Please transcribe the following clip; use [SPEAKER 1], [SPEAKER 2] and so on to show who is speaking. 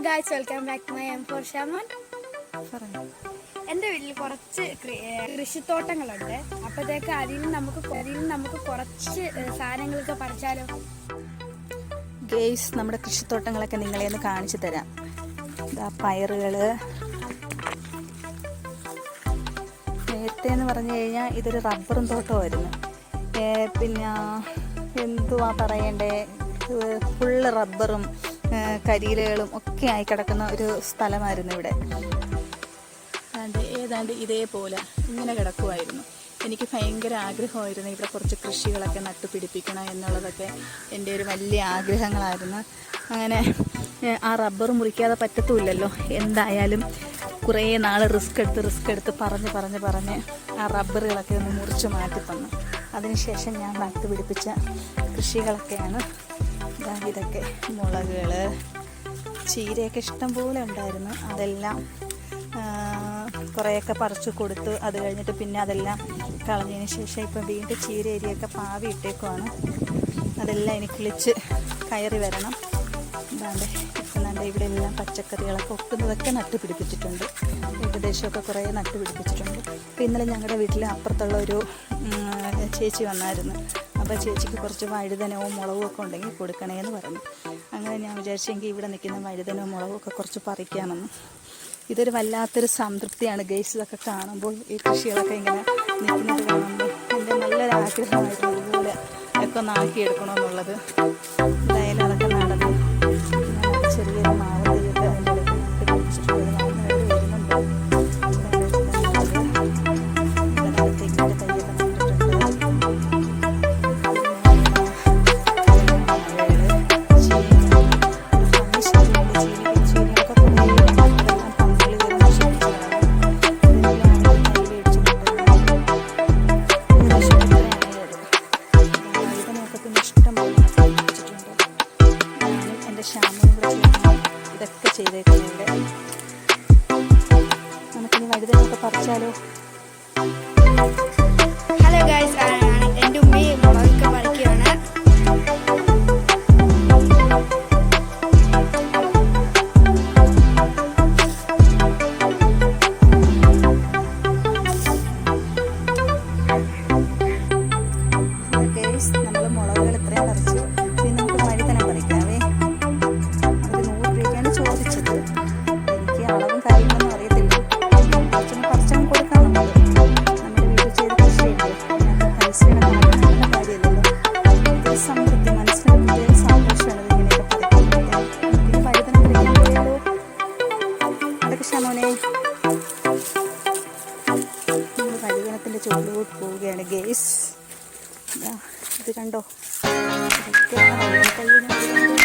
[SPEAKER 1] Guys, welcome back to my M4 Shamon. എൻ്റെ വീട്ടിൽ കുറച്ച് കൃഷിത്തോട്ടങ്ങളുണ്ട്. അപ്പോഴത്തേക്ക് അതിൽ നമുക്ക് കുറച്ച് സാധനങ്ങളൊക്കെ പറിച്ചാലോ?
[SPEAKER 2] ഗേയ്സ്, നമ്മുടെ കൃഷിത്തോട്ടങ്ങളൊക്കെ നിങ്ങളെ ഒന്ന് കാണിച്ചു തരാം. ഇതാ പയറുകൾ. നേരത്തെ എന്ന് പറഞ്ഞു കഴിഞ്ഞാൽ ഇതൊരു റബ്ബറും തോട്ടമായിരുന്നു. പിന്നെ എന്തുവാ പറയണ്ടേ, ഫുള്ള് റബ്ബറും കരിയിലകളും ഒക്കെ ആയി കിടക്കുന്ന ഒരു സ്ഥലമായിരുന്നു ഇവിടെ. ഏതാണ്ട് ഇതേപോലെ ഇങ്ങനെ കിടക്കുമായിരുന്നു. എനിക്ക് ഭയങ്കര ആഗ്രഹമായിരുന്നു ഇവിടെ കുറച്ച് കൃഷികളൊക്കെ നട്ടുപിടിപ്പിക്കണം എന്നുള്ളതൊക്കെ എൻ്റെ ഒരു വലിയ ആഗ്രഹങ്ങളായിരുന്നു. അങ്ങനെ ആ റബ്ബർ മുറിക്കാതെ പറ്റത്തുമില്ലല്ലോ. എന്തായാലും കുറേ നാൾ റിസ്ക് എടുത്ത് പറഞ്ഞ് ആ റബ്ബറുകളൊക്കെ ഒന്ന് മുറിച്ച് മാറ്റി തന്നു. അതിനുശേഷം ഞാൻ നട്ടുപിടിപ്പിച്ച കൃഷികളൊക്കെയാണ് ഇതൊക്കെ. മുളകുകൾ, ചീരയൊക്കെ ഇഷ്ടം പോലെ ഉണ്ടായിരുന്നു. അതെല്ലാം കുറേയൊക്കെ പറിച്ചു കൊടുത്തു. അത് കഴിഞ്ഞിട്ട് പിന്നെ അതെല്ലാം കളഞ്ഞതിന് ശേഷം ഇപ്പം വീണ്ടും ചീര ഏരിയൊക്കെ പാവി ഇട്ടേക്കുവാണ്. അതെല്ലാം എനിക്ക് കിളിച്ച് കയറി വരണം. ഇപ്പം ഇവിടെ എല്ലാം പച്ചക്കറികളൊക്കെ ഒക്കുന്നതൊക്കെ നട്ടുപിടിപ്പിച്ചിട്ടുണ്ട്. ഏകദേശമൊക്കെ കുറേ നട്ടുപിടിപ്പിച്ചിട്ടുണ്ട്. അപ്പോൾ ഇന്നലെ ഞങ്ങളുടെ വീട്ടിൽ അപ്പുറത്തുള്ള ഒരു ചേച്ചി വന്നായിരുന്നു. അപ്പോൾ ചേച്ചിക്ക് കുറച്ച് വഴുതനവും മുളകും ഒക്കെ ഉണ്ടെങ്കിൽ കൊടുക്കണേന്ന് പറഞ്ഞു. അങ്ങനെ ഞാൻ വിചാരിച്ചെങ്കിൽ ഇവിടെ നിൽക്കുന്ന വഴുതനവും മുളകും ഒക്കെ കുറച്ച് പറിക്കാമെന്ന്. ഇതൊരു വല്ലാത്തൊരു സംതൃപ്തിയാണ് ഗൈസ്. ഇതൊക്കെ കാണുമ്പോൾ, ഈ കൃഷികളൊക്കെ ഇങ്ങനെ നിൽക്കുന്നത് കാണുമ്പോൾ എൻ്റെ നല്ലൊരു ആഗ്രഹമായിരുന്നു ഇതുപോലെ ഒക്കെ ഒന്ന് ആക്കിയെടുക്കണമെന്നുള്ളത്. എന്തായാലും അതൊക്കെ നടന്നു. ചെറിയൊരു മാവ് തൈയൊക്കെ അതിൻ്റെ ഇടയ്ക്ക് നട്ട് പിടിച്ചിട്ടുള്ളത് വരുന്നുണ്ട്. ഇതൊക്കെ ചെയ്തേക്കുന്നുണ്ട്. നമുക്കിനി വഴുതനൊക്കെ പറിച്ചാലോ?
[SPEAKER 1] ഹലോ ഗായ്സ്, എൻ്റെ ഉമ്മയും മുളകൊക്കെ പറിക്കുകയാണ്.
[SPEAKER 2] നമ്മൾ മുളകുകൾ ഇത്രയും പറിച്ചു. ഇനി നമുക്ക് വഴുതന പറിക്കാവേ. ഒരു 100 രൂപയ്ക്കാണ് ചോദിച്ചത്. എനിക്ക് അളവും കാര്യങ്ങളൊന്നും അറിയത്തില്ല. കുറച്ചൊന്ന് പറിച്ചൊന്നും കൊടുക്കാൻ നമ്മുടെ വീട്ടിൽ ചെയ്ത് കൃഷിയുണ്ട്. അതിനകത്ത് പൈസയുടെ കണക്കാനുള്ള കാര്യമില്ലല്ലോ. ഇതൊരു സംതൃപ്തി, മനസ്സിനൊരു പ്രത്യേക സന്തോഷമാണ് ഇതിങ്ങനെയൊക്കെ പറിക്കുന്നത്. നമുക്കിനി വഴുതന പറിക്കാൻ പോയാലോ? അതൊക്കെ ക്ഷമോനെ. നമ്മൾ വഴുതനത്തിൻ്റെ ചുവട്ടിലോട്ട് പോവുകയാണ് ഗേസ്. ഇത് കണ്ടോ, ഇതൊക്കെയാണ് വഴുതന തൈ.